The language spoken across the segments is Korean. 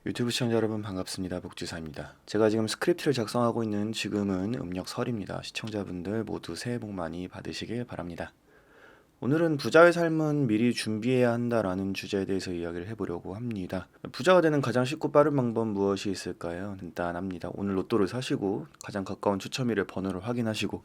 유튜브 시청자 여러분 반갑습니다. 복지사입니다. 제가 지금 스크립트를 작성하고 있는 지금은 음력설입니다. 시청자분들 모두 새해 복 많이 받으시길 바랍니다. 오늘은 부자의 삶은 미리 준비해야 한다라는 주제에 대해서 이야기를 해보려고 합니다. 부자가 되는 가장 쉽고 빠른 방법 무엇이 있을까요? 간단합니다. 오늘 로또를 사시고 가장 가까운 추첨일의 번호를 확인하시고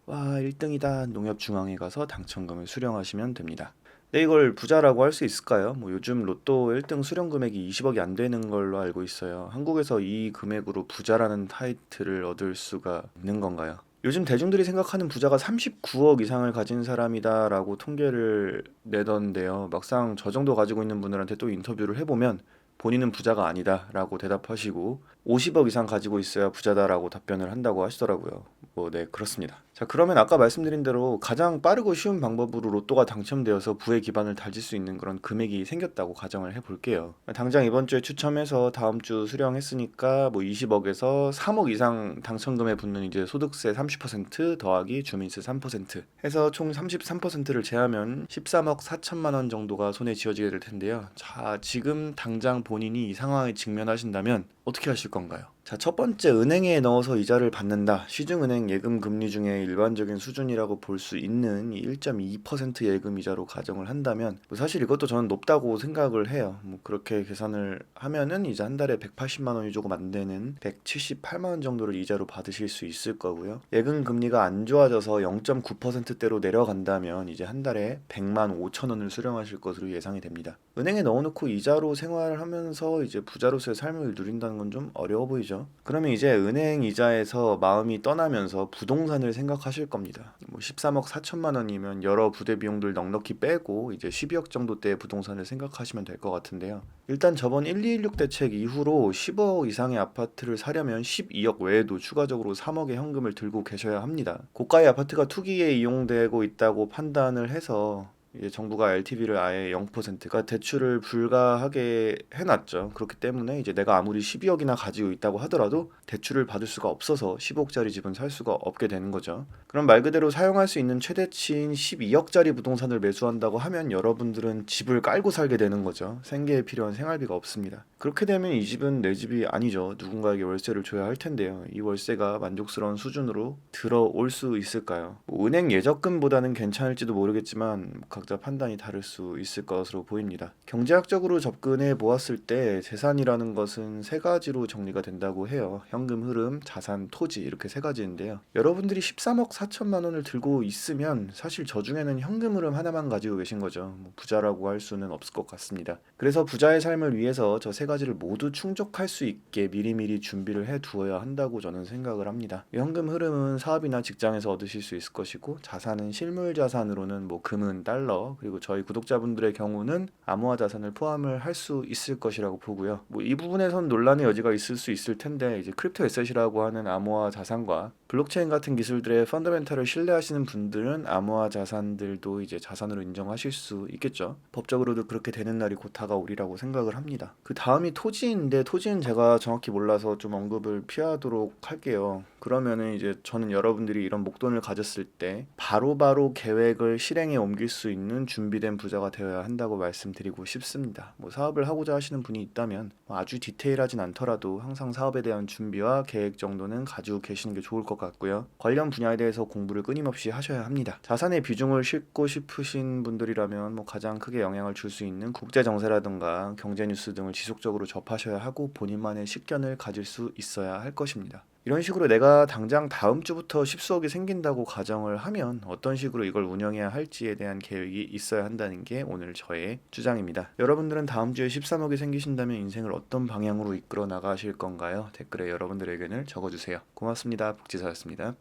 와 1등이다 농협중앙에 가서 당첨금을 수령하시면 됩니다. 네, 이걸 부자라고 할 수 있을까요? 요즘 로또 1등 수령 금액이 20억이 안 되는 걸로 알고 있어요. 한국에서 이 금액으로 부자라는 타이틀을 얻을 수가 있는 건가요? 요즘 대중들이 생각하는 부자가 39억 이상을 가진 사람이다라고 통계를 내던데요. 막상 저 정도 가지고 있는 분들한테 또 인터뷰를 해보면 본인은 부자가 아니다라고 대답하시고 50억 이상 가지고 있어야 부자다라고 답변을 한다고 하시더라고요. 네, 그렇습니다. 자, 그러면 아까 말씀드린 대로 가장 빠르고 쉬운 방법으로 로또가 당첨되어서 부의 기반을 다질 수 있는 그런 금액이 생겼다고 가정을 해볼게요. 당장 이번 주에 추첨해서 다음 주 수령했으니까 20억에서 3억 이상 당첨금에 붙는 이제 소득세 30% 더하기 주민세 3% 해서 총 33%를 제하면 13억 4천만 원 정도가 손에 쥐어지게 될 텐데요. 자, 지금 당장 본인이 이 상황에 직면하신다면 어떻게 하실 건가요? 자, 첫 번째, 은행에 넣어서 이자를 받는다. 시중은행 예금 금리 중에 일반적인 수준이라고 볼 수 있는 이 1.2% 예금 이자로 가정을 한다면 사실 이것도 저는 높다고 생각을 해요. 그렇게 계산을 하면은 이제 한 달에 180만 원이 조금 안 되는 178만 원 정도를 이자로 받으실 수 있을 거고요. 예금 금리가 안 좋아져서 0.9%대로 내려간다면 이제 한 달에 100만 5천 원을 수령하실 것으로 예상이 됩니다. 은행에 넣어놓고 이자로 생활을 하면서 이제 부자로서의 삶을 누린다는 건 좀 어려워 보이죠. 그러면 이제 은행 이자에서 마음이 떠나면서 부동산을 생각하실 겁니다. 13억 4천만 원이면 여러 부대 비용들 넉넉히 빼고 이제 12억 정도대의 부동산을 생각하시면 될 것 같은데요. 일단 저번 1216 대책 이후로 10억 이상의 아파트를 사려면 12억 외에도 추가적으로 3억의 현금을 들고 계셔야 합니다. 고가의 아파트가 투기에 이용되고 있다고 판단을 해서 이제 정부가 LTV를 아예 0%가 대출을 불가하게 해놨죠. 그렇기 때문에 이제 내가 아무리 12억이나 가지고 있다고 하더라도 대출을 받을 수가 없어서 15억짜리 집은 살 수가 없게 되는 거죠. 그럼 말 그대로 사용할 수 있는 최대치인 12억짜리 부동산을 매수한다고 하면 여러분들은 집을 깔고 살게 되는 거죠. 생계에 필요한 생활비가 없습니다. 그렇게 되면 이 집은 내 집이 아니죠. 누군가에게 월세를 줘야 할 텐데요. 이 월세가 만족스러운 수준으로 들어올 수 있을까요? 은행 예적금보다는 괜찮을지도 모르겠지만 각자 판단이 다를 수 있을 것으로 보입니다. 경제학적으로 접근해 보았을 때 재산이라는 것은 세 가지로 정리가 된다고 해요. 현금 흐름, 자산, 토지 이렇게 세 가지인데요. 여러분들이 13억 4천만 원을 들고 있으면 사실 저 중에는 현금 흐름 하나만 가지고 계신 거죠. 부자라고 할 수는 없을 것 같습니다. 그래서 부자의 삶을 위해서 저 세 가지를 모두 충족할 수 있게 미리미리 준비를 해 두어야 한다고 저는 생각을 합니다. 현금 흐름은 사업이나 직장에서 얻으실 수 있을 것이고 자산은 실물 자산으로는 금은 달러 그리고 저희 구독자분들의 경우는 암호화 자산을 포함을 할 수 있을 것이라고 보고요. 이 부분에선 논란의 여지가 있을 수 있을 텐데 이제 크립토 에셋이라고 하는 암호화 자산과 블록체인 같은 기술들의 펀더멘탈을 신뢰하시는 분들은 암호화 자산들도 이제 자산으로 인정하실 수 있겠죠. 법적으로도 그렇게 되는 날이 곧 다가오리라고 생각을 합니다. 그 다음이 토지인데 토지는 제가 정확히 몰라서 좀 언급을 피하도록 할게요. 그러면은 이제 저는 여러분들이 이런 목돈을 가졌을 때 바로바로 계획을 실행에 옮길 수 있는 준비된 부자가 되어야 한다고 말씀드리고 싶습니다. 사업을 하고자 하시는 분이 있다면 아주 디테일하진 않더라도 항상 사업에 대한 준비와 계획 정도는 가지고 계시는 게 좋을 것 같고요. 관련 분야에 대해서 공부를 끊임없이 하셔야 합니다. 자산의 비중을 싣고 싶으신 분들이라면 가장 크게 영향을 줄 수 있는 국제 정세라든가 경제 뉴스 등을 지속적으로 접하셔야 하고 본인만의 식견을 가질 수 있어야 할 것입니다. 이런 식으로 내가 당장 다음 주부터 10수억이 생긴다고 가정을 하면 어떤 식으로 이걸 운영해야 할지에 대한 계획이 있어야 한다는 게 오늘 저의 주장입니다. 여러분들은 다음 주에 13억이 생기신다면 인생을 어떤 방향으로 이끌어 나가실 건가요? 댓글에 여러분들의 의견을 적어주세요. 고맙습니다. 복지사였습니다.